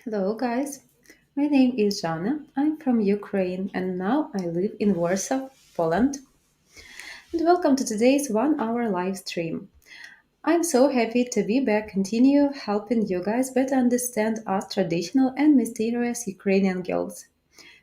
Hello, guys. My name is Jana. I'm from Ukraine and now I live in Warsaw, Poland. And welcome to today's 1 hour live stream. I'm so happy to be back, continue helping you guys better understand us traditional and mysterious Ukrainian girls.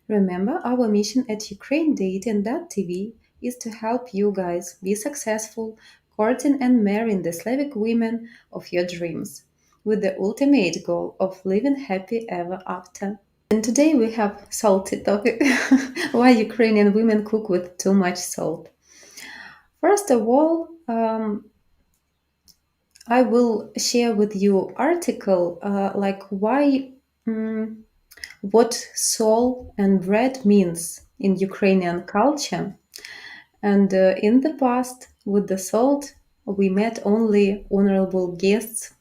Remember, our mission at ukrainedating.tv is to help you guys be successful, courting and marrying the Slavic women of your dreams, with the ultimate goal of living happy ever after. And today we have salty topic why Ukrainian women cook with too much salt. First of all, I will share with you article like why what soul and bread means in Ukrainian culture. And in the past, with the salt, we met only honorable guests.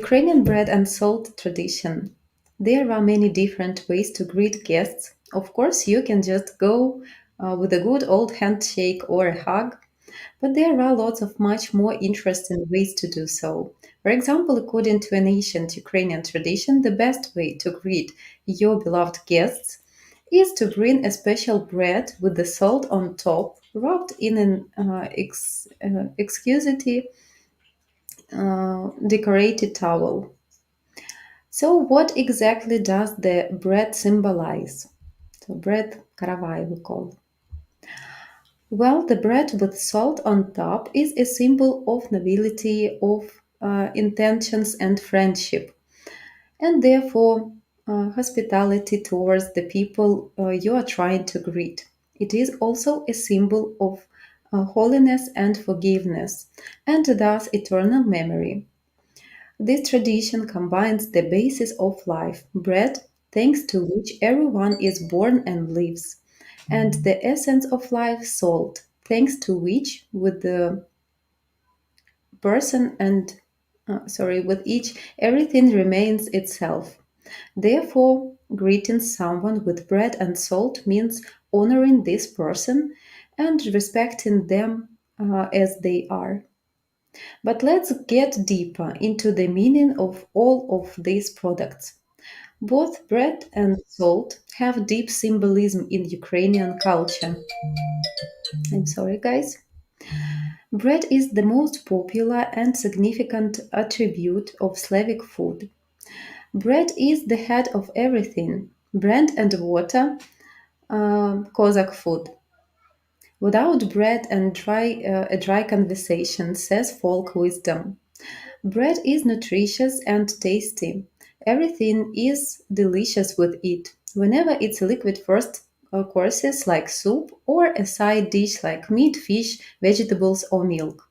Ukrainian bread and salt tradition. There are many different ways to greet guests. Of course, you can just go with a good old handshake or a hug, but there are lots of much more interesting ways to do so. For example, according to an ancient Ukrainian tradition, the best way to greet your beloved guests is to bring a special bread with the salt on top, wrapped in an exquisitely decorated towel. So, what exactly does the bread symbolize? So, bread karavai we call. Well, the bread with salt on top is a symbol of nobility, of intentions and friendship, and therefore hospitality towards the people you are trying to greet. It is also a symbol of holiness and forgiveness, and thus eternal memory. This tradition combines the basis of life, bread, thanks to which everyone is born and lives, and the essence of life, salt, thanks to which, with the person and with each, everything remains itself. Therefore, greeting someone with bread and salt means honoring this person and respecting them as they are. But let's get deeper into the meaning of all of these products. Both bread and salt have deep symbolism in Ukrainian culture. I'm sorry, guys. Bread is the most popular and significant attribute of Slavic food. Bread is the head of everything. Bread and water, Cossack food. Without bread and a dry conversation, says folk wisdom. Bread is nutritious and tasty. Everything is delicious with it. Whenever it's a liquid first courses like soup or a side dish like meat, fish, vegetables, or milk.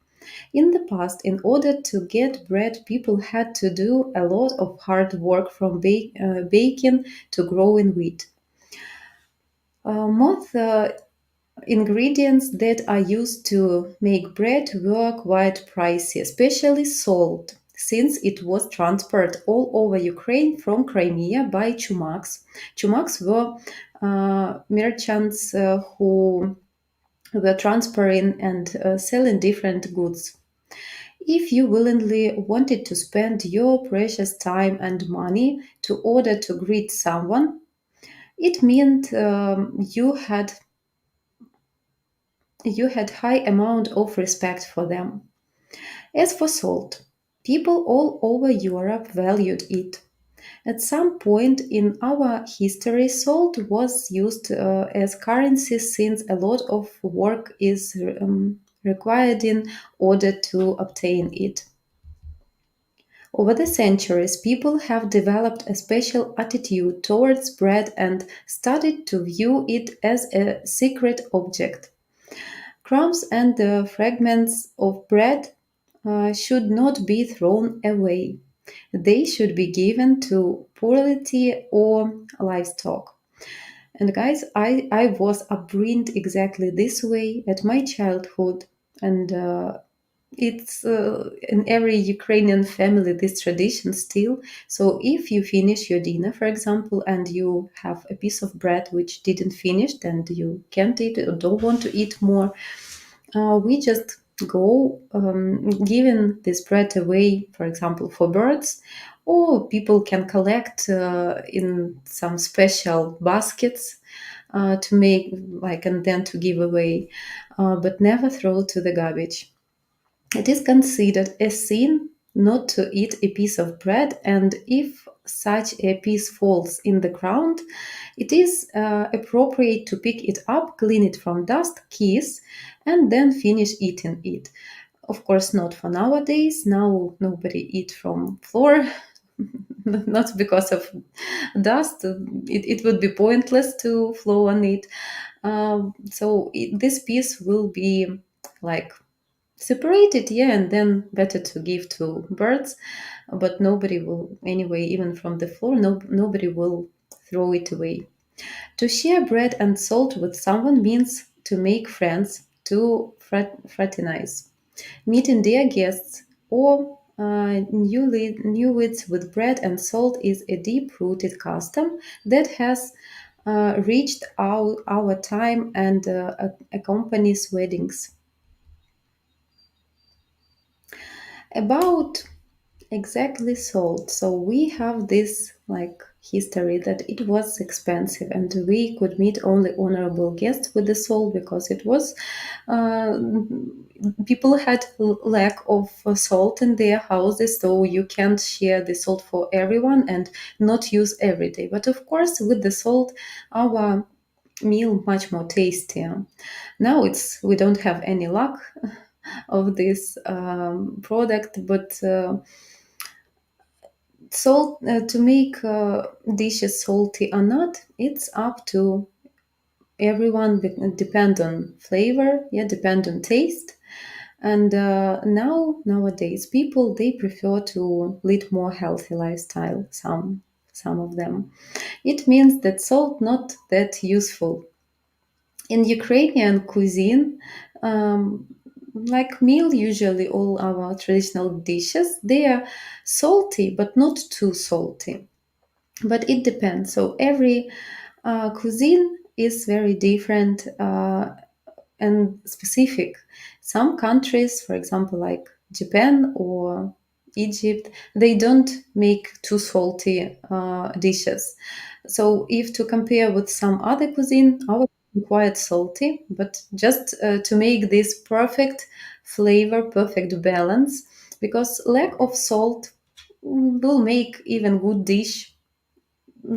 In the past, in order to get bread, people had to do a lot of hard work from baking to growing wheat. Most ingredients that are used to make bread were quite pricey, especially salt, since it was transported all over Ukraine from Crimea by chumaks. Chumaks were merchants who were transporting and selling different goods. If you willingly wanted to spend your precious time and money to order to greet someone, it meant you had high amount of respect for them. As for salt, people all over Europe valued it. At some point in our history, salt was used as currency since a lot of work is required in order to obtain it. Over the centuries, people have developed a special attitude towards bread and started to view it as a sacred object. Crumbs and the fragments of bread should not be thrown away. They should be given to poorly or livestock. And guys, I was upbringed exactly this way at my childhood, and it's in every Ukrainian family this tradition still. So if you finish your dinner, for example, and you have a piece of bread which didn't finish, and you can't eat it or don't want to eat more, we just go giving this bread away, for example, for birds, or people can collect in some special baskets to make like and then to give away, but never throw to the garbage. It is considered a sin not to eat a piece of bread, and if such a piece falls in the ground, it is appropriate to pick it up, clean it from dust, kiss, and then finish eating it. Of course, not for nowadays. Now nobody eat from floor, not because of dust. It would be pointless to flow on it. This piece will be like separated, yeah, and then better to give to birds, but nobody will anyway, even from the floor, nobody will throw it away. To share bread and salt with someone means to make friends, to fraternize, meeting dear guests, or newlyweds with bread and salt is a deep-rooted custom that has reached our time and accompanies weddings. About exactly sold. So we have this like history that it was expensive and we could meet only honorable guests with the soul because it was uh, people had lack of salt in their houses, so you can't share the salt for everyone and not use every day. But of course, with the salt, our meal much more tastier. Now it's we don't have any luck of this product, but salt to make dishes salty or not, it's up to everyone. Depend on flavor, yeah, depend on taste. And nowadays, people they prefer to lead more healthy lifestyle. Some of them. It means that salt not that useful in Ukrainian cuisine. Like meal, usually all our traditional dishes, they are salty, but not too salty. But it depends. So every cuisine is very different and specific. Some countries, for example, like Japan or Egypt, they don't make too salty dishes. So if to compare with some other cuisine, our cuisine quite salty, but just to make this perfect flavor, perfect balance, because lack of salt will make even good dish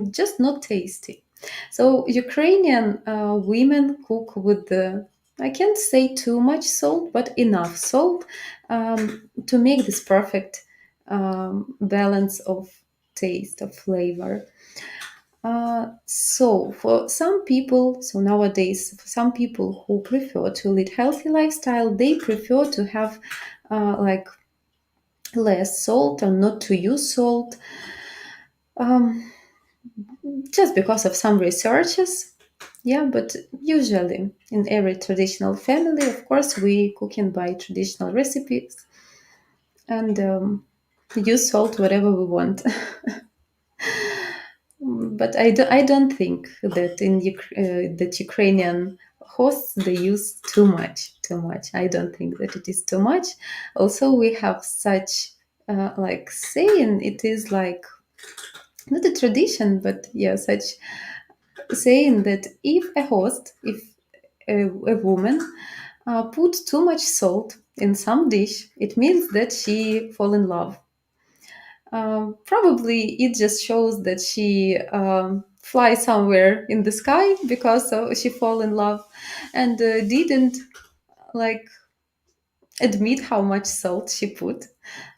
just not tasty. So Ukrainian women cook with the I can't say too much salt, but enough salt to make this perfect balance of taste of flavor. So for some people, so nowadays, for some people who prefer to lead healthy lifestyle, they prefer to have like less salt or not to use salt. Um, just because of some researches. Yeah, but usually in every traditional family, of course, we cooking by traditional recipes and use salt whatever we want. But I don't think that that Ukrainian hosts they use too much. Too much. I don't think that it is too much. Also, we have such like saying. It is like not a tradition, but yeah, such saying that if a woman put too much salt in some dish, it means that she fall in love. Probably it just shows that she fly somewhere in the sky because she fall in love and didn't like admit how much salt she put.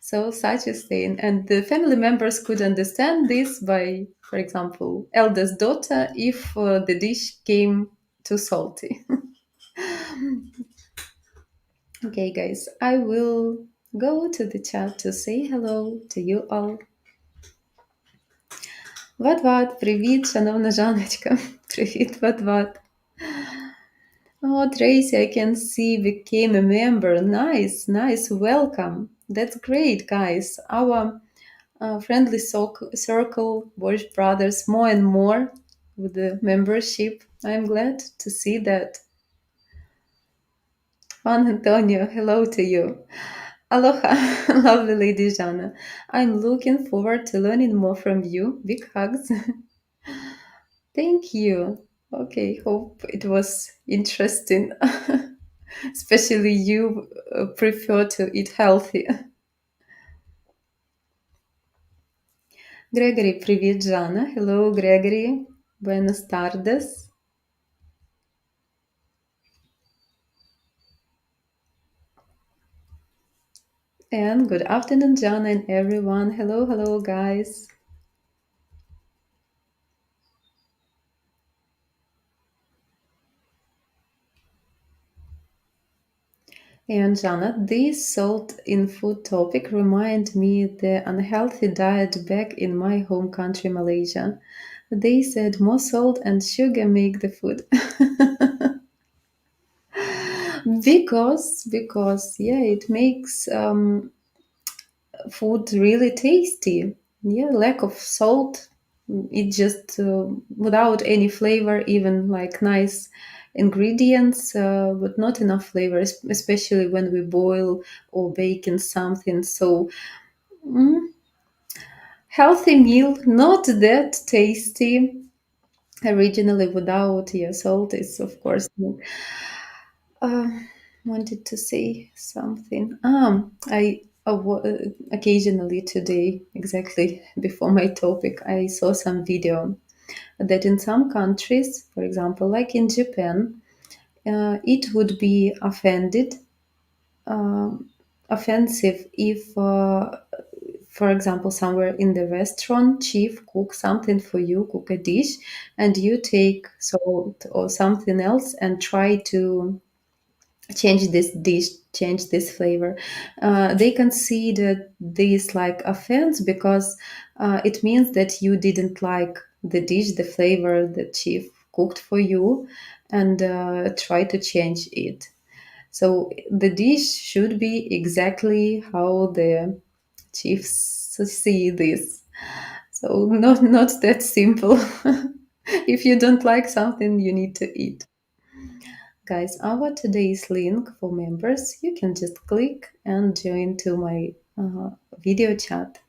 So such a thing, and the family members could understand this by, for example, eldest daughter if the dish came too salty. Okay, guys, I will go to the chat to say hello to you all. Ват-ват, привіт, шановна Жаночка. Привіт, ват-ват. Oh, Tracy, I can see became a member. Nice, nice. Welcome. That's great, guys. Our friendly circle, Boris Brothers, more and more with the membership. I'm glad to see that. Juan Antonio, hello to you. Aloha, lovely Lady Jana. I'm looking forward to learning more from you. Big hugs. Thank you. Okay, hope it was interesting. Especially you prefer to eat healthy. Gregory, привет, Jana. Hello, Gregory. Buenas tardes. And good afternoon, Jana and everyone. Hello, hello, guys. And Jana, this salt in food topic remind me the unhealthy diet back in my home country, Malaysia. They said more salt and sugar make the food. Because yeah, it makes food really tasty. Yeah, lack of salt, it just without any flavor, even like nice ingredients, but not enough flavor, especially when we boil or bake in something. So healthy meal, not that tasty. Originally without yeah, salt is of course. Uh, wanted to say something. I occasionally today, exactly before my topic, I saw some video that in some countries, for example, like in Japan, it would be um, offensive if, for example, somewhere in the restaurant, chief cook something for you, cook a dish, and you take salt or something else and try to change this dish, change this flavor. They consider this like offense because it means that you didn't like the dish, the flavor the chief cooked for you, and try to change it. So the dish should be exactly how the chiefs see this. So not that simple. If you don't like something, you need to eat. Guys, our today's link for members, you can just click and join to my video chat.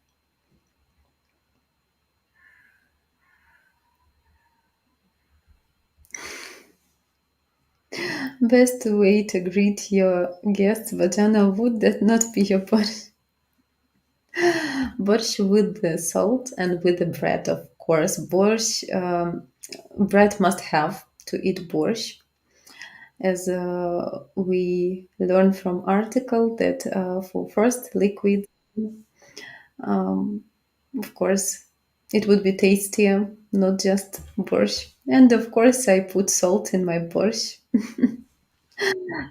Best way to greet your guests, Vajana, would that not be your borscht? Borscht with the salt and with the bread, of course. Borscht, bread must have to eat borscht. As we learn from article that for first liquid, um, of course, it would be tastier, not just borscht. And of course, I put salt in my borscht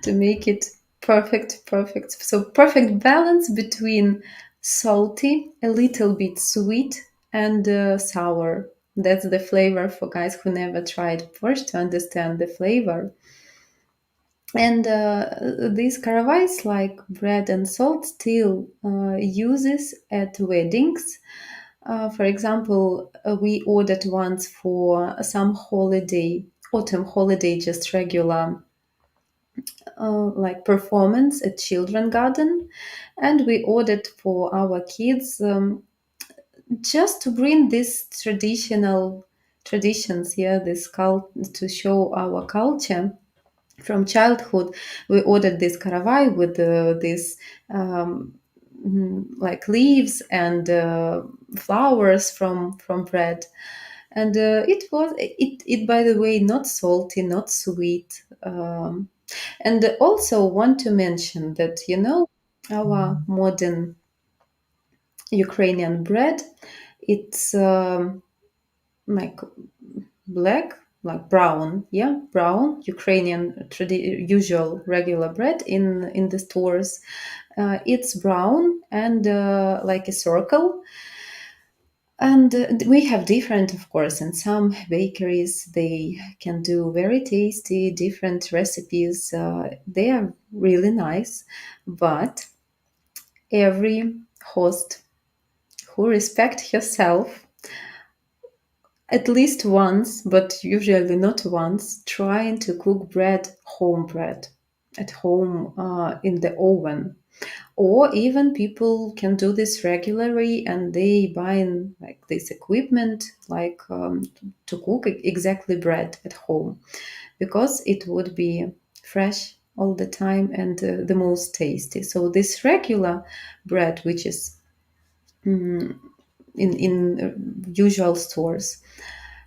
to make it perfect, perfect. So perfect balance between salty, a little bit sweet, and sour. That's the flavor for guys who never tried borscht to understand the flavor. And these carawais, like bread and salt, still uses at weddings. For example, we ordered once for some holiday, autumn holiday, just regular like performance at Children Garden, and we ordered for our kids just to bring these traditional traditions, yeah, to show our culture from childhood. We ordered this carawai with this like leaves and flowers from bread, and it by the way not salty, not sweet, and also want to mention that our modern Ukrainian bread, it's like black, like brown, yeah, brown Ukrainian usual regular bread in the stores. It's brown and like a circle. And we have different, of course, in some bakeries they can do very tasty different recipes. They are really nice, but every host who respect herself at least once, but usually not once, trying to cook bread, home bread, at home in the oven. Or even people can do this regularly and they buy in like this equipment like to cook exactly bread at home because it would be fresh all the time and the most tasty. So this regular bread, which is in usual stores,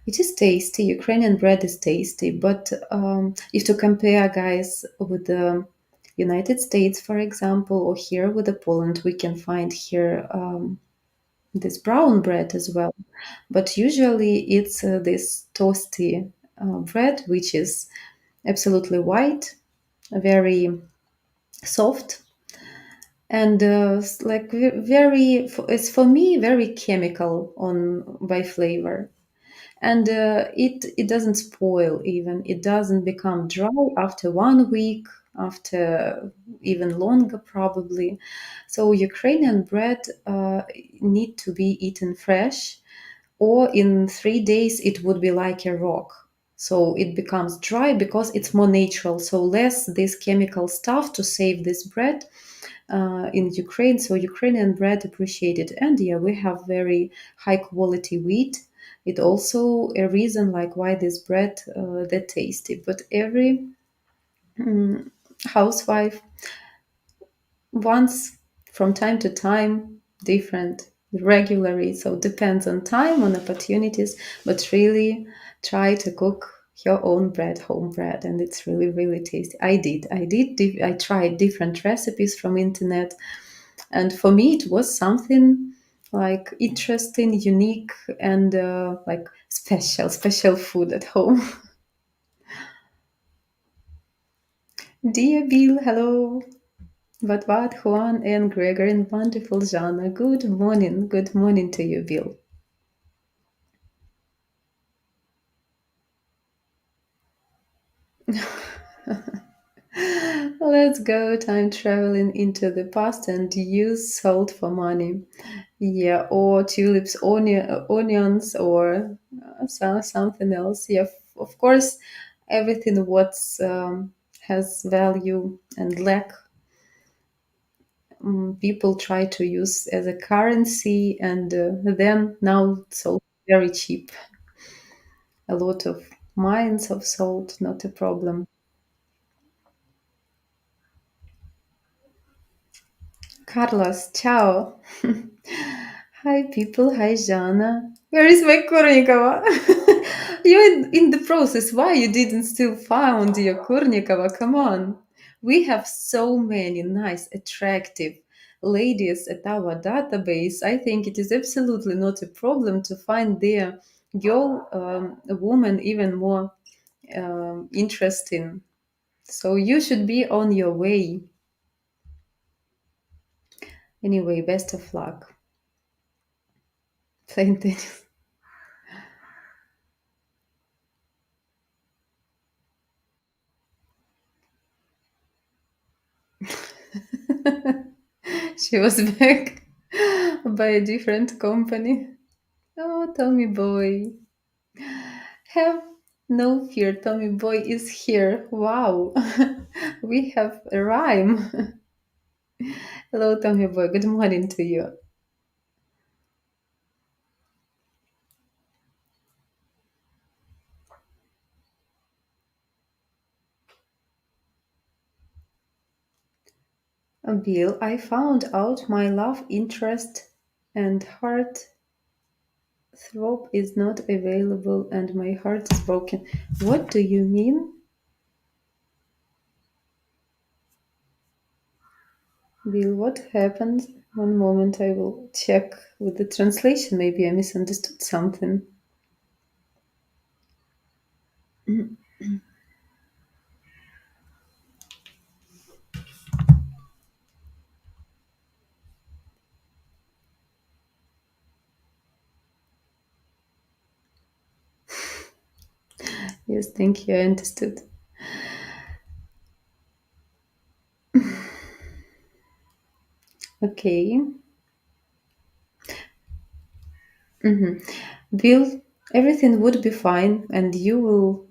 it is tasty. Ukrainian bread is tasty, but if to compare, guys, with the United States, for example, or here with the Poland, we can find here this brown bread as well. But usually it's this toasty bread, which is absolutely white, very soft, and like very, it's for me very chemical on by flavor, and it doesn't spoil, even it doesn't become dry after 1 week, after even longer probably. So Ukrainian bread need to be eaten fresh, or in 3 days it would be like a rock. So it becomes dry because it's more natural, so less this chemical stuff to save this bread in Ukraine. So Ukrainian bread appreciated, and yeah, we have very high quality wheat. It also a reason like why this bread that tasty. But every housewife wants from time to time different regularly. So depends on time, on opportunities, but really try to cook your own bread, home bread, and it's really really tasty. I tried different recipes from internet, and for me it was something like interesting, unique, and like special food at home. Dear Bill, hello. What, Juan, and Gregor, and wonderful Jana. Good morning to you, Bill. Let's go time traveling into the past and use salt for money. Yeah, or tulips, onions, or something else. Yeah, of course, everything what's has value and lack, people try to use as a currency, and then now salt very cheap. A lot of mines of salt, not a problem. Carlos, ciao. Hi, people. Hi, Jana. Where is my Kurnikova? You're in the process. Why you didn't still found your Kurnikova? Come on. We have so many nice, attractive ladies at our database. I think it is absolutely not a problem to find their girl, a woman, even more interesting. So you should be on your way. Anyway, best of luck. Playing tennis. She was back by a different company. Oh, Tommy Boy. Have no fear, Tommy Boy is here. Wow. We have a rhyme. Hello, Tommy Boy. Good morning to you. Bill, I found out my love interest and heart throb is not available and my heart is broken. What do you mean? Bill, what happened? One moment, I will check with the translation. Maybe I misunderstood something. Yes, thank you. I understood. Okay. Bill, everything would be fine, and you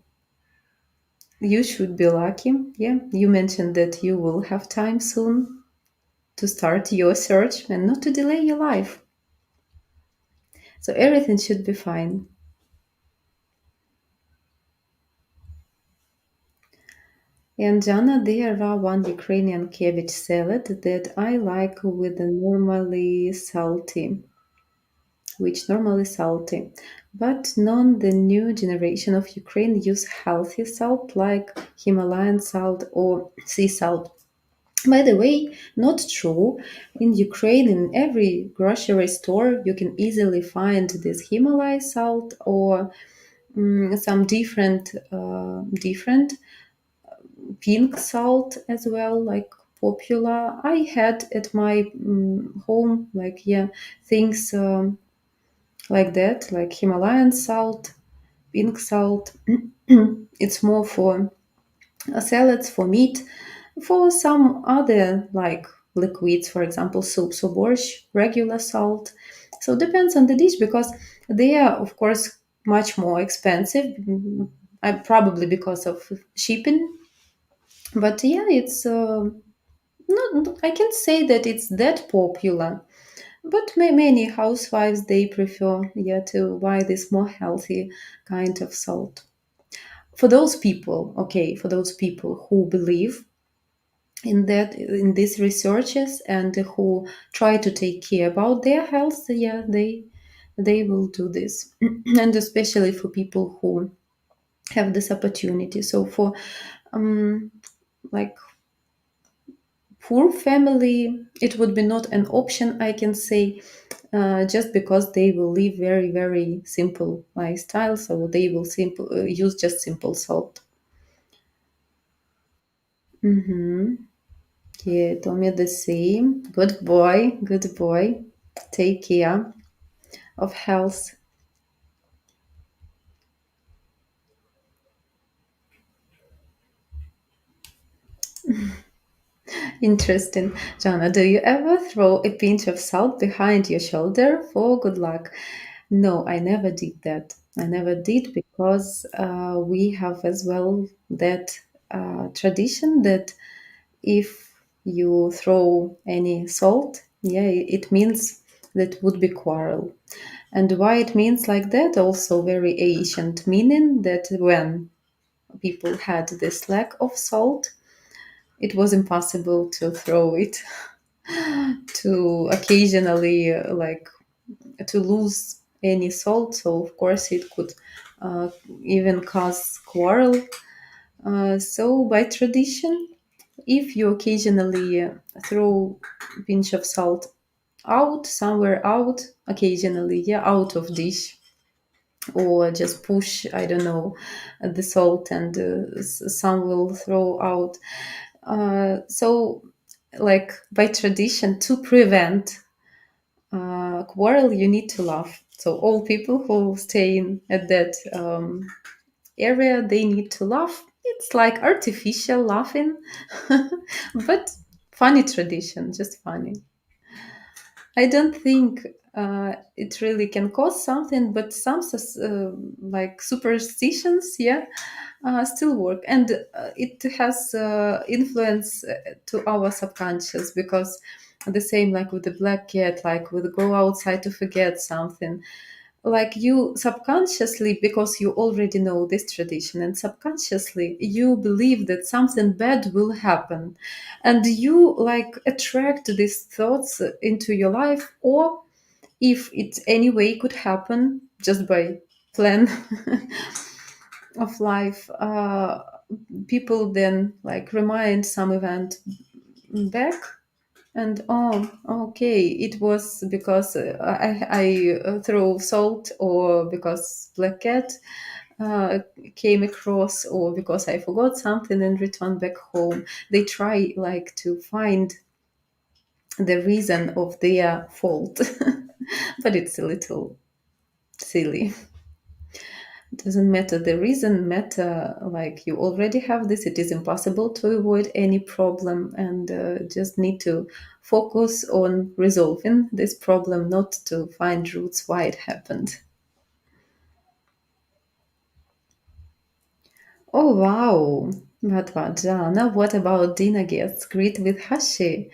should be lucky. Yeah, you mentioned that you will have time soon to start your search and not to delay your life. So everything should be fine. And Jana, there are one Ukrainian cabbage salad that I like with the normally salty, which normally salty. But none the new generation of Ukraine use healthy salt like Himalayan salt or sea salt. By the way, not true. In Ukraine, in every grocery store, you can easily find this Himalaya salt or some different pink salt as well, like popular. I had at my home, like yeah, things like that, like Himalayan salt, pink salt. It's more for salads, for meat, for some other like liquids, for example, soups or borscht, regular salt. So depends on the dish because they are, of course, much more expensive. Probably because of shipping. But yeah, it's not. I can say that it's that popular. But many housewives they prefer yeah to buy this more healthy kind of salt. For those people, okay, for those people who believe in these researches and who try to take care about their health, yeah, they will do this, and especially for people who have this opportunity. So for um, like poor family, it would be not an option. I can say. Just because they will live very simple lifestyle, so they will simple use just simple salt. Mm-hmm. Yeah, told me the same. Good boy, good boy. Take care of health. Interesting. Jana, do you ever throw a pinch of salt behind your shoulder for good luck? No, I never did that. I never did because we have as well that tradition that if you throw any salt, yeah, it means that would be quarrel. And why it means like that? Also very ancient meaning that when people had this lack of salt, it was impossible to throw it to occasionally like to lose any salt. So of course it could uh, even cause quarrel. So by tradition, if you occasionally throw a pinch of salt out somewhere out occasionally, yeah, out of dish, or just push, I don't know, the salt and some will throw out. So like by tradition, to prevent quarrel, you need to laugh. So all people who stay in at that area, they need to laugh. It's like artificial laughing, but funny tradition, just funny. I don't think it really can cause something, but some like superstitions, yeah, still work, and it has influence to our subconscious because the same like with the black cat, like with go outside to forget something, like you subconsciously, because you already know this tradition, and subconsciously you believe that something bad will happen, and you like attract these thoughts into your life, or if it anyway could happen just by plan of life, people then like remind some event back, and oh, okay, it was because I throw salt, or because black cat uh, came across, or because I forgot something and returned back home. They try like to find the reason of their fault, but it's a little silly. Doesn't matter the reason, matter like you already have this, it is impossible to avoid any problem, and just need to focus on resolving this problem, not to find roots why it happened. Oh wow. But Jana, what about dinner guests greet with hashi?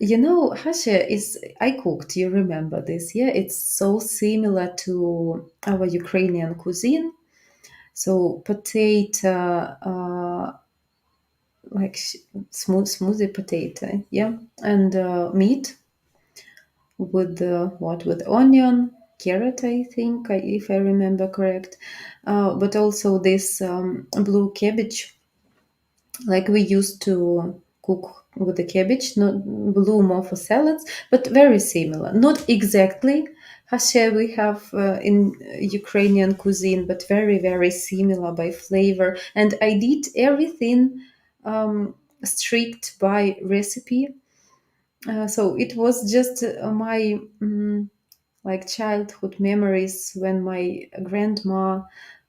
Hashe is I cooked. You remember this? Yeah, it's so similar to our Ukrainian cuisine. So potato, like smoothie potato, yeah, and meat with with onion, carrot, I think, if I remember correct, but also this blue cabbage, like we used to cook with the cabbage, not blue more for salads, but very similar. Not exactly hashe we have in Ukrainian cuisine, but very, very similar by flavor. And I did everything strict by recipe. So it was just my like childhood memories when my grandma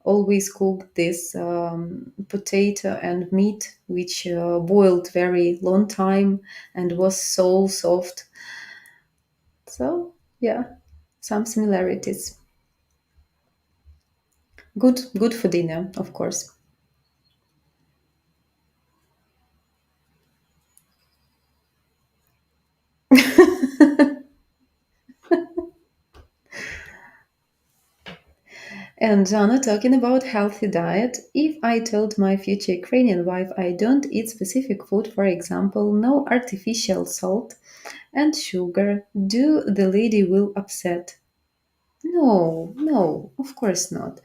always cooked this potato and meat, which boiled very long time and was so soft. So yeah, some similarities. Good for dinner, of course. And Jana, talking about healthy diet, if I told my future Ukrainian wife I don't eat specific food, for example, no artificial salt and sugar, do the lady will upset? No, no, of course not.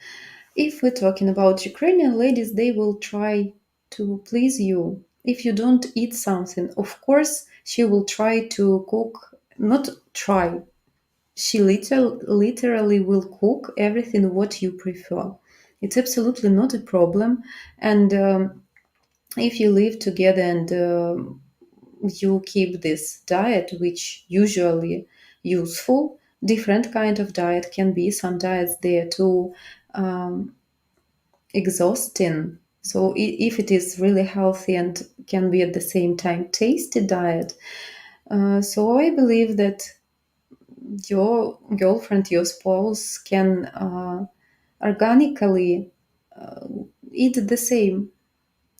If we're talking about Ukrainian ladies, they will try to please you. If you don't eat something, of course, she will try to cook, not try, she literally will cook everything what you prefer. It's absolutely not a problem. And if you live together and you keep this diet, which usually useful, different kind of diet can be. Some diets they are too um, exhausting. So if it is really healthy and can be at the same time tasty diet, so I believe that your girlfriend, your spouse can organically eat the same.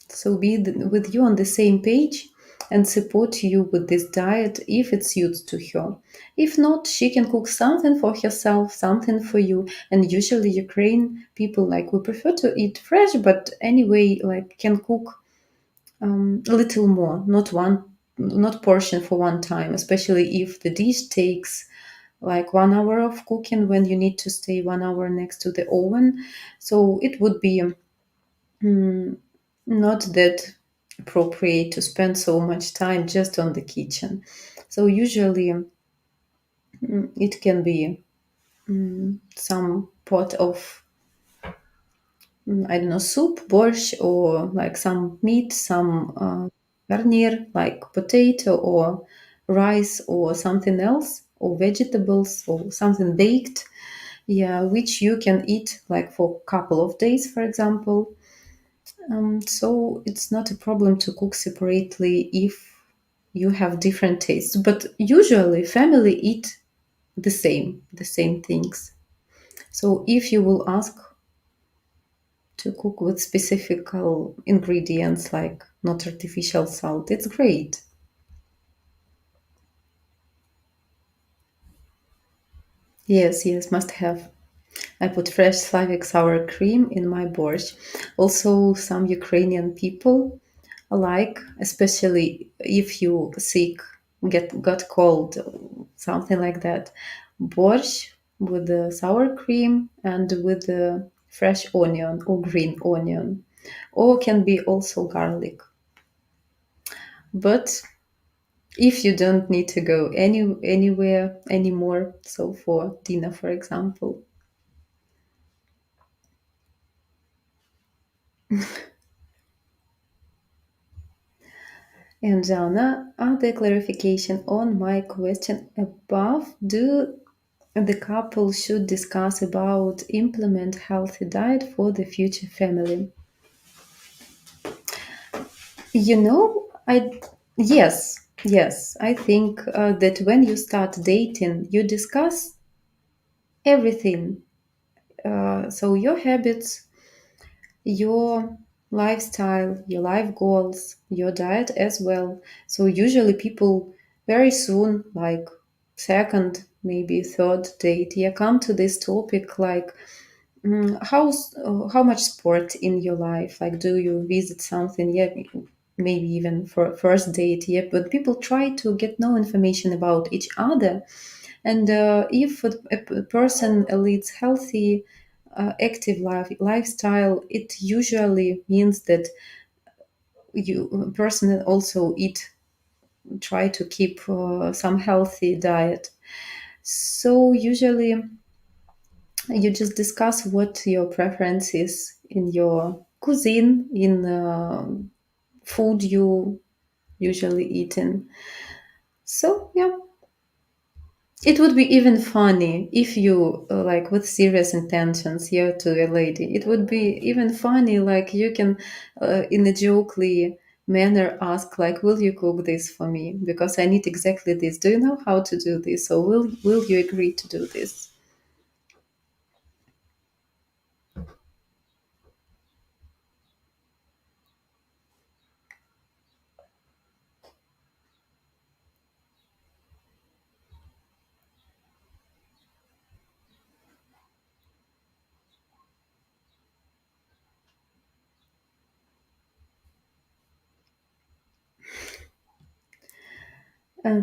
So be with you on the same page and support you with this diet if it suits to her. If not, she can cook something for herself, something for you. And usually Ukraine people like we prefer to eat fresh, but anyway, like can cook a little more, not portion for one time, especially if the dish takes like 1 hour of cooking when you need to stay 1 hour next to the oven. So it would be not that appropriate to spend so much time just on the kitchen. So usually it can be some pot of I don't know soup, borscht, or like some meat, some garnier like potato or rice or something else or vegetables or something baked. Yeah, which you can eat like for a couple of days, for example. So it's not a problem to cook separately if you have different tastes. But usually, family eat the same things. So if you will ask to cook with specific ingredients like not artificial salt, it's great. Yes, yes, must have. I put fresh Slavic sour cream in my borscht. Also, some Ukrainian people like, especially if you sick, got cold, something like that. Borscht with the sour cream and with the fresh onion or green onion, or can be also garlic. But if you don't need to go anywhere anymore, so for dinner, for example. And Jana, other clarification on my question above. Do the couple should discuss about implement healthy diet for the future family? I yes, I think that when you start dating, you discuss everything. So your habits, your lifestyle, your life goals, your diet as well. So usually people very soon, like second, maybe third date, yeah, come to this topic like how much sport in your life? Like, do you visit something? Yeah, maybe even for a first date. Yeah, but people try to get no information about each other, and if a person leads healthy, active lifestyle, it usually means that you a person also eat try to keep some healthy diet. So usually you just discuss what your preference is in your cuisine, in food you usually eaten. So yeah, it would be even funny if you like with serious intentions here to a lady. It would be even funny, like you can, in a jokely manner, ask like, "Will you cook this for me? Because I need exactly this. Do you know how to do this? So will you agree to do this?"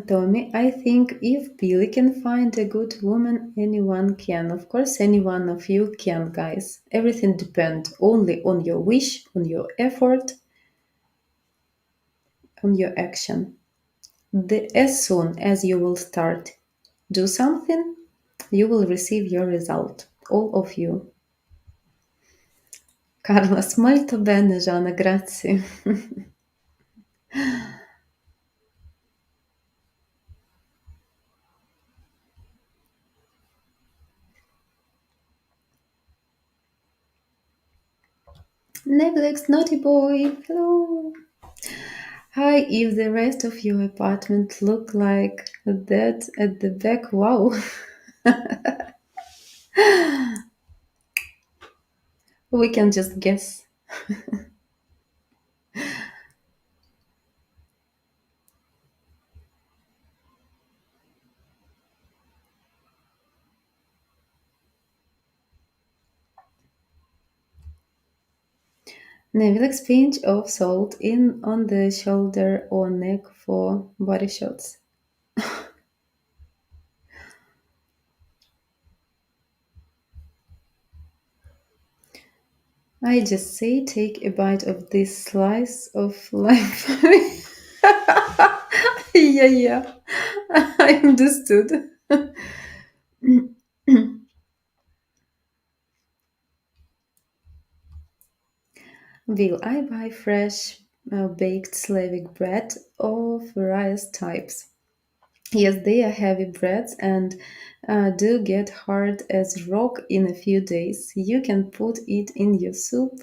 Tommy, I think if Billy can find a good woman, anyone can. Of course, any one of you can, guys. Everything depends only on your wish, on your effort, on your action. As soon as you will start do something, you will receive your result. All of you. Carlos, molto bene, Gianna, grazie. Netflix, naughty boy, hello. Hi, if the rest of your apartment look like that at the back, wow. We can just guess. Netflix pinch of salt in on the shoulder or neck for body shots. I just say take a bite of this slice of life. Yeah, yeah. I understood. Will I buy fresh baked Slavic bread of various types? Yes, they are heavy breads and do get hard as rock in a few days. You can put it in your soup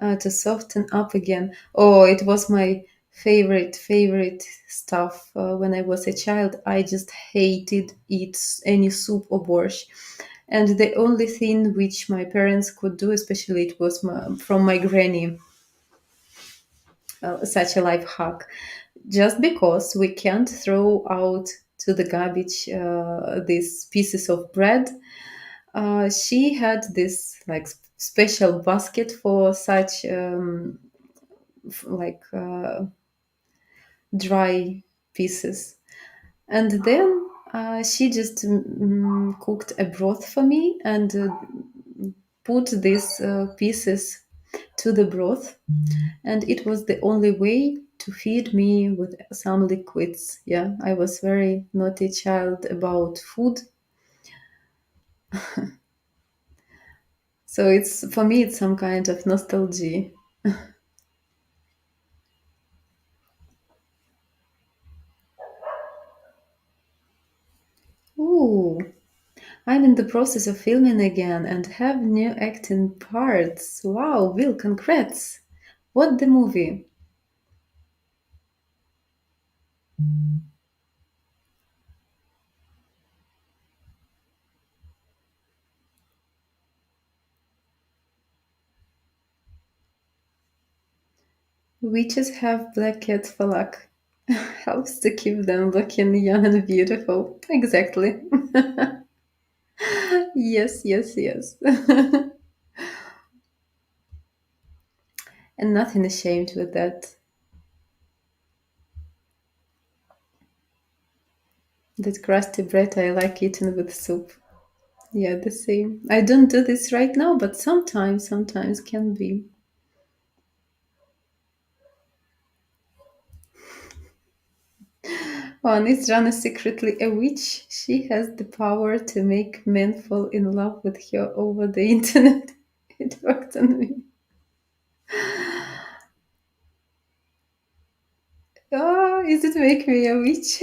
to soften up again. Oh, it was my favorite stuff when I was a child. I just hated eat any soup or borscht. And the only thing which my parents could do, especially it was from my granny, such a life hack, just because we can't throw out to the garbage these pieces of bread. She had this like special basket for such like dry pieces, and then she just cooked a broth for me and put these pieces to the broth, and it was the only way to feed me with some liquids. Yeah, I was very naughty child about food, so it's for me it's some kind of nostalgia. Ooh, I'm in the process of filming again and have new acting parts. Wow, Will, congrats! What the movie? Witches have black cats for luck. Helps to keep them looking young and beautiful. Exactly. Yes, yes, yes. And nothing ashamed with that. That crusty bread I like eating with soup. Yeah, the same. I don't do this right now, but sometimes can be. One is Jana secretly a witch. She has the power to make men fall in love with her over the internet. It worked on me. Oh, is it make me a witch?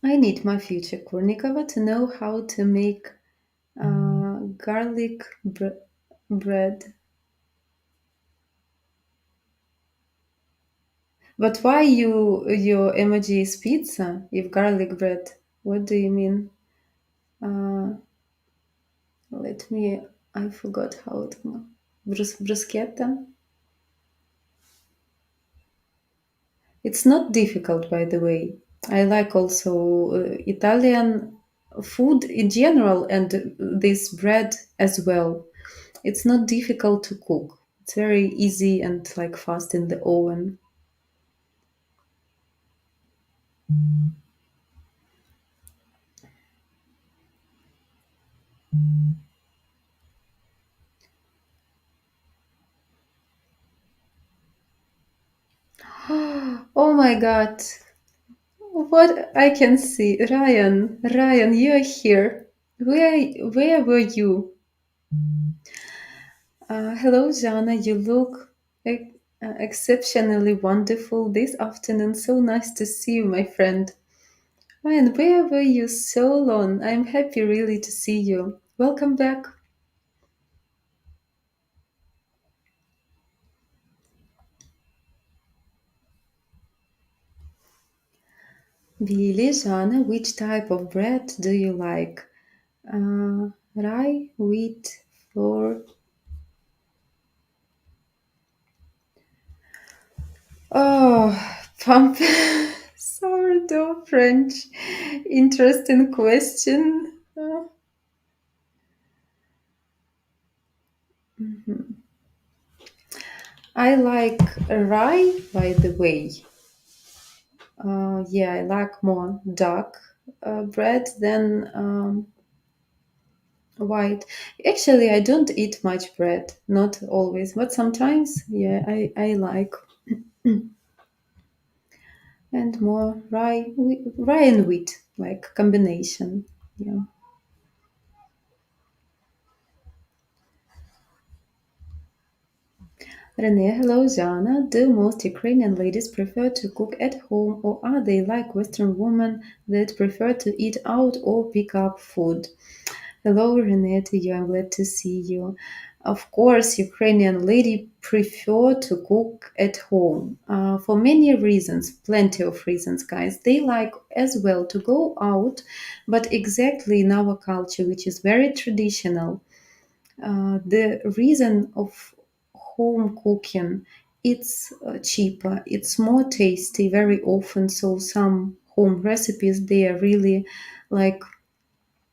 I need my future Kurnikova to know how to make garlic bread. But why your emoji is pizza if garlic bread? What do you mean? Uh, let me. I forgot how it. Bruschetta. It's not difficult, by the way. I like also Italian food in general and this bread as well. It's not difficult to cook. It's very easy and like fast in the oven. Oh my god. What I can see. Ryan, you're here. Where were you? Hello, Jana. You look exceptionally wonderful this afternoon. So nice to see you, my friend. Ryan, where were you so long? I'm happy really to see you. Welcome back. Billy, Jana, which type of bread do you like? Rye, wheat, flour. Oh, pump. Sourdough French. Interesting question. I like rye, by the way. Yeah, I like more dark bread than white. Actually, I don't eat much bread, not always, but sometimes, yeah, I like. And more rye and wheat, like combination. Yeah. Renee, hello, Jana. Do most Ukrainian ladies prefer to cook at home, or are they like Western women that prefer to eat out or pick up food? Hello, Renee, to you. I'm glad to see you. Of course, Ukrainian lady prefer to cook at home for many reasons, plenty of reasons, guys. They like as well to go out, but exactly in our culture, which is very traditional, the reason of home cooking, it's cheaper, it's more tasty very often. So some home recipes, they are really like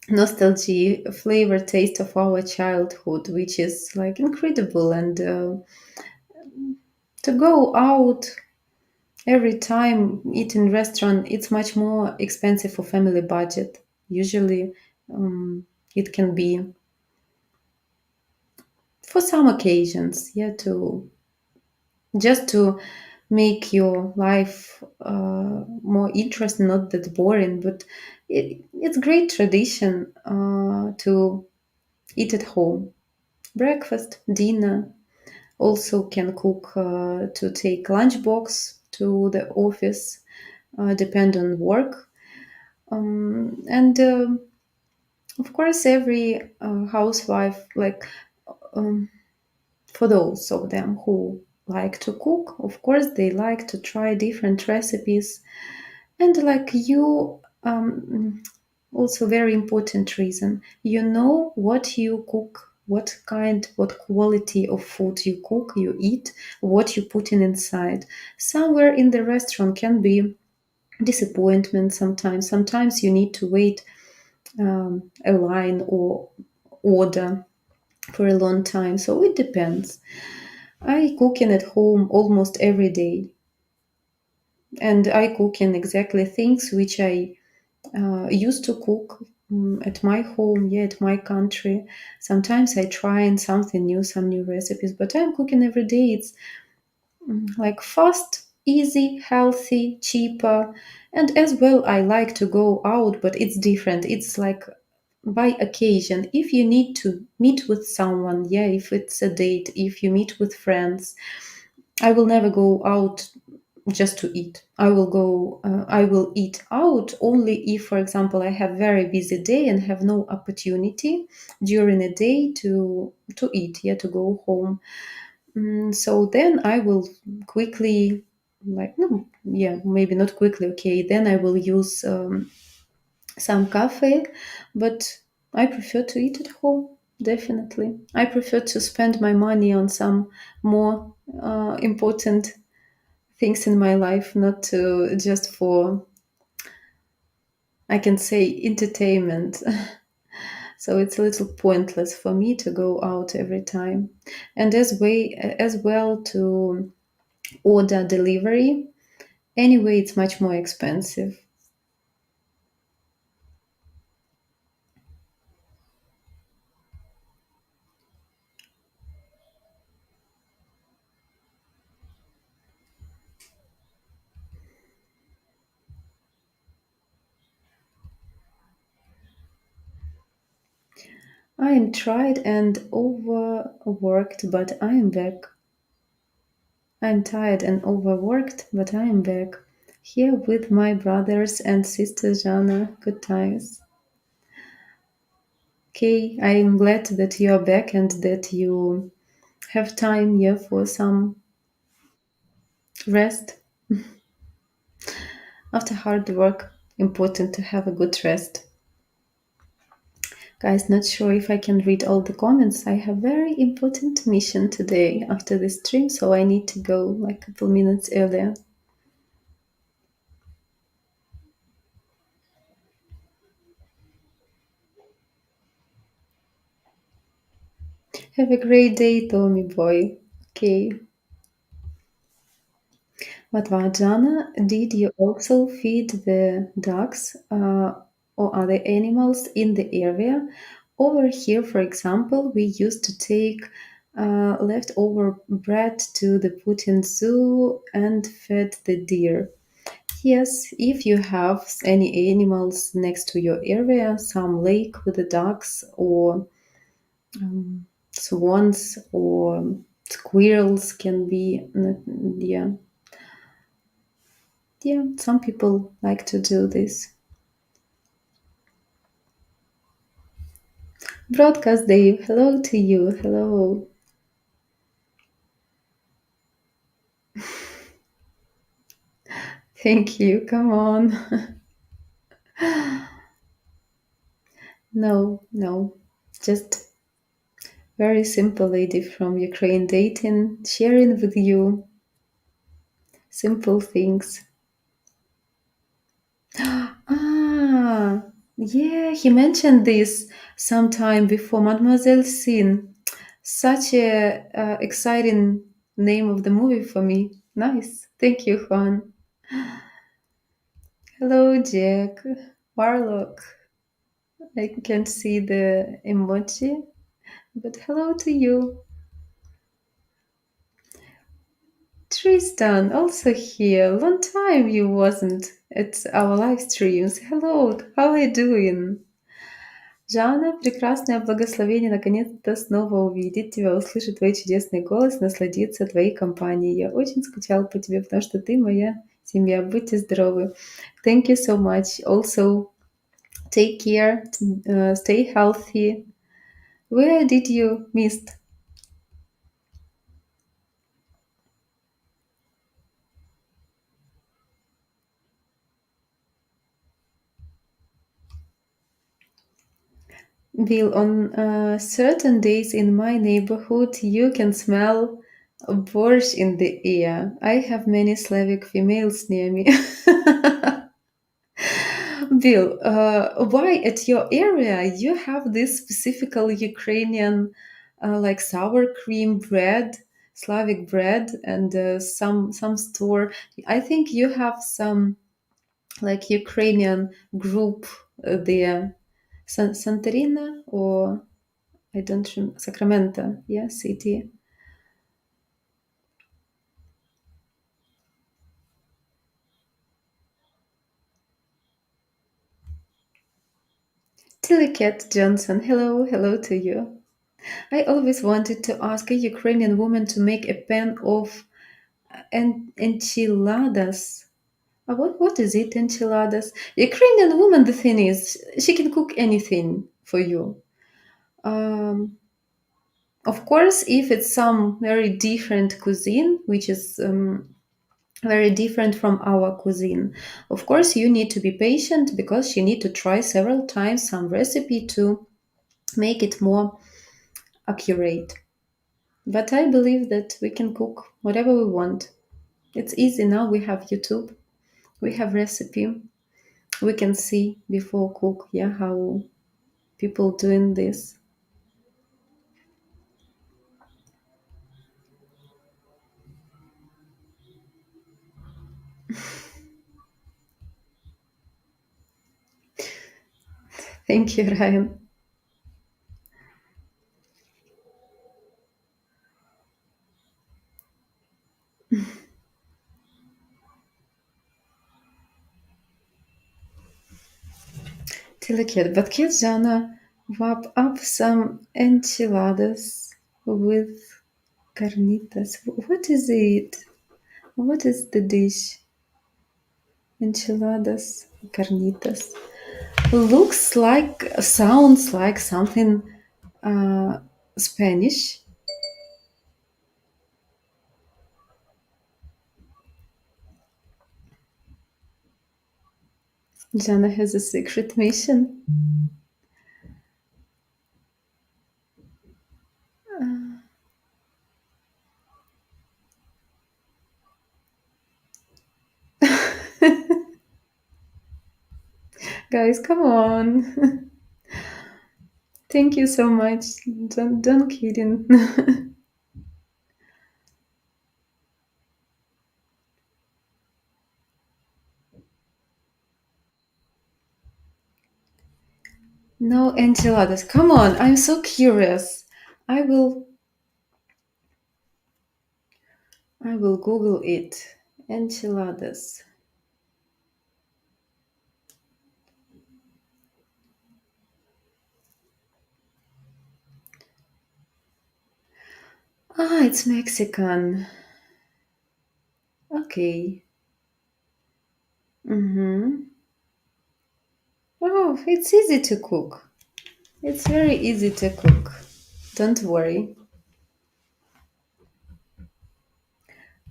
nostalgia flavor taste of our childhood, which is like incredible. And to go out every time eat in restaurant, it's much more expensive for family budget. Usually it can be for some occasions, yeah, to just to make your life more interesting, not that boring. But it's great tradition to eat at home, breakfast, dinner. Also can cook to take lunchbox to the office, depend on work. And of course, every housewife, like for those of them who like to cook, of course, they like to try different recipes. And like you, Um, Also, very important reason. You know what you cook, what quality of food you cook, you eat, what you put in inside. Somewhere in the restaurant can be disappointment sometimes. Sometimes you need to wait a line or order for a long time. So it depends. I cooking at home almost every day, and I cook in exactly things which I used to cook at my home, yeah, at my country. Sometimes I try in something new, some new recipes, but I'm cooking every day. It's like fast, easy, healthy, cheaper, and as well, I like to go out, but it's different. It's like by occasion. If you need to meet with someone, yeah, if it's a date, if you meet with friends, I will never go out just to eat. I will eat out only if, for example, I have very busy day and have no opportunity during a day to eat, yeah, to go home. So then I will quickly, like, no, yeah, maybe not quickly, okay, then I will use some cafe, but I prefer to eat at home. Definitely, I prefer to spend my money on some more important things in my life, not to just for, I can say, entertainment. So it's a little pointless for me to go out every time, and as well to order delivery. Anyway, it's much more expensive. I am tried and overworked, but I am back. I'm tired and overworked, but I am back. Here with my brothers and sister Jana. Good times. Okay, I am glad that you are back and that you have time here for some rest after hard work. Important to have a good rest. Guys, not sure if I can read all the comments. I have very important mission today after the stream, so I need to go like a couple minutes earlier. Have a great day, Tommy boy. Okay. But Vajana, did you also feed the ducks or other animals in the area? Over here, for example, we used to take leftover bread to the Putin zoo and fed the deer. Yes, if you have any animals next to your area, some lake with the ducks or swans or squirrels can be, yeah, yeah, some people like to do this. Broadcast Dave, hello to you. Hello. Thank you. Come on. No, no. Just very simple lady from Ukraine dating, sharing with you simple things. Ah, yeah, he mentioned this sometime before. Mademoiselle Sin. Such a exciting name of the movie for me. Nice. Thank you, Juan. Hello, Jack. Warlock. I can't see the emoji, but hello to you. Tristan, also here. Long time you wasn't at our live streams. Hello, how are you doing? Жанна, прекрасное благословение наконец-то снова увидеть тебя, услышать твой чудесный голос, насладиться твоей компанией. Я очень скучала по тебе, потому что ты моя семья. Будьте здоровы. Thank you so much. Also, take care, stay healthy. Where did you miss? Bill, on certain days in my neighborhood, you can smell borscht in the air. I have many Slavic females near me. Bill, why at your area you have this specifically Ukrainian, like sour cream bread, Slavic bread, and some store? I think you have some like Ukrainian group there, Santarina or I don't remember Sacramento, yeah, city. Tiliket Johnson, hello, hello to you. I always wanted to ask a Ukrainian woman to make a pan of enchiladas. What is it, enchiladas? Ukrainian woman, the thing is, she can cook anything for you. Um, of course, if it's some very different cuisine, which is very different from our cuisine, of course, you need to be patient because you need to try several times some recipe to make it more accurate. But I believe that we can cook whatever we want. It's easy now. We have YouTube. We have recipe. We can see before cook, yeah, how people doing this. Thank you, Ryan. Delicate, but kids gonna wrap up some enchiladas with carnitas. What is it? What is the dish? Enchiladas, carnitas. Looks like, sounds like something uh, Spanish. Jana has a secret mission. Guys, come on. Thank you so much. Don't kidding. No enchiladas. Come on, I'm so curious. I will I will Google it. Enchiladas. Ah, it's Mexican. Okay. Mm-hmm. Oh, it's easy to cook. It's very easy to cook. Don't worry.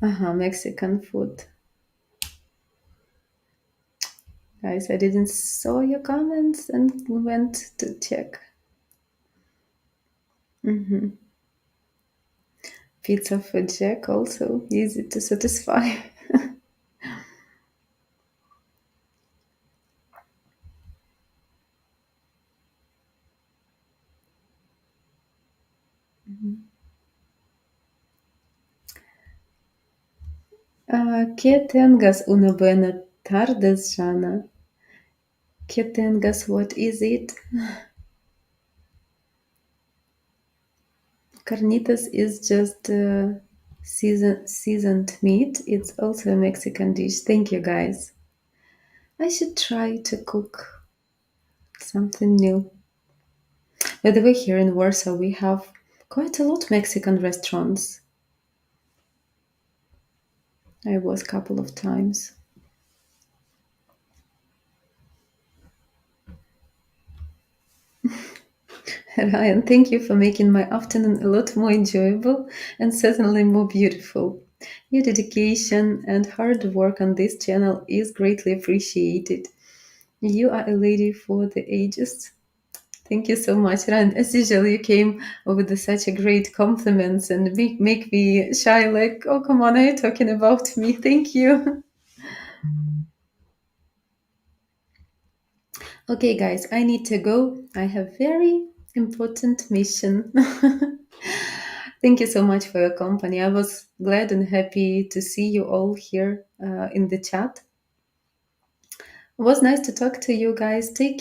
Uh-huh, Mexican food. Guys, I didn't saw your comments and went to check. Mm-hmm. Pizza for Jack also easy to satisfy. Que tengas una buena tarde, Jana. Que tengas, what is it? Carnitas is just seasoned meat. It's also a Mexican dish. Thank you, guys. I should try to cook something new. By the way, here in Warsaw, we have quite a lot Mexican restaurants. I was a couple of times. Ryan, thank you for making my afternoon a lot more enjoyable and certainly more beautiful. Your dedication and hard work on this channel is greatly appreciated. You are a lady for the ages. Thank you so much, Rand. As usual, you came with such a great compliments and make me shy. Like, oh, come on, are you talking about me? Thank you. Okay, guys, I need to go. I have very important mission. Thank you so much for your company. I was glad and happy to see you all here in the chat. It was nice to talk to you guys. Take